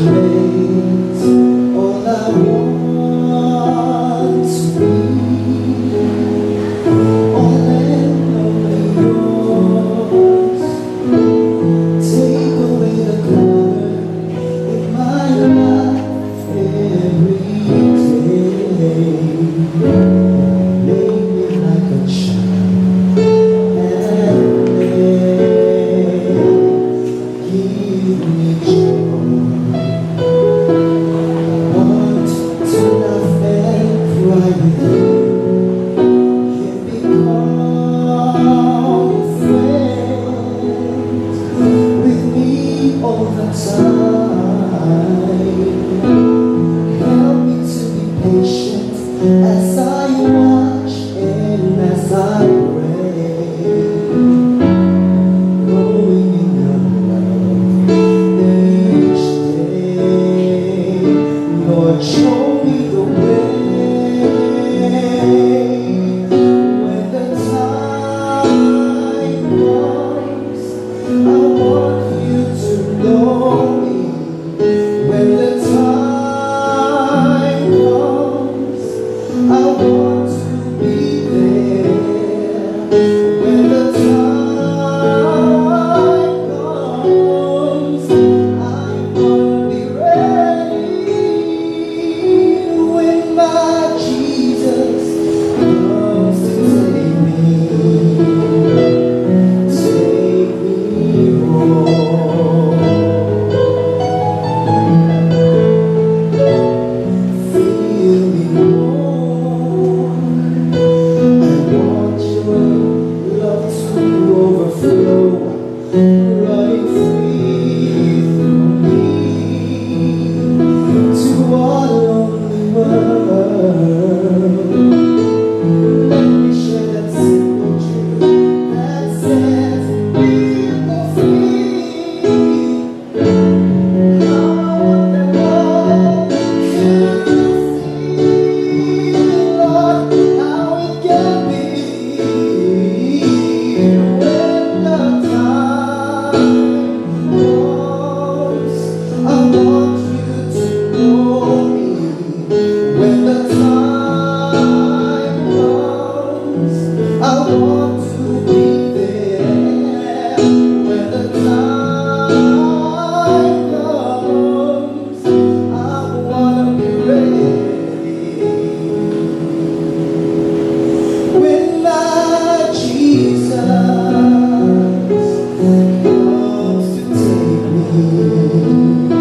grace, all I want to be, all and only yours. Take away the clutter in my life every day. Make me like a child and give me joy. Want to laugh and cry with you. Can become friends with me all the time. Help me to be patient as I watch and as I pray. Growing in your love each day. Lord, show me the way. When the time comes, I want you to know me. When the time comes, I want to be there. When the time comes, I want to be ready. When my Jesus comes to take me home. Feel me warm. I want your love to overflow, running free through me to a lonely world. Let me share that simple truth that sets people free. I want them all to see, Lord, how it can be. When the time comes, I want you to know me. When the time comes, I want to be there. When the time comes, I wanna be ready. When my Jesus comes to take me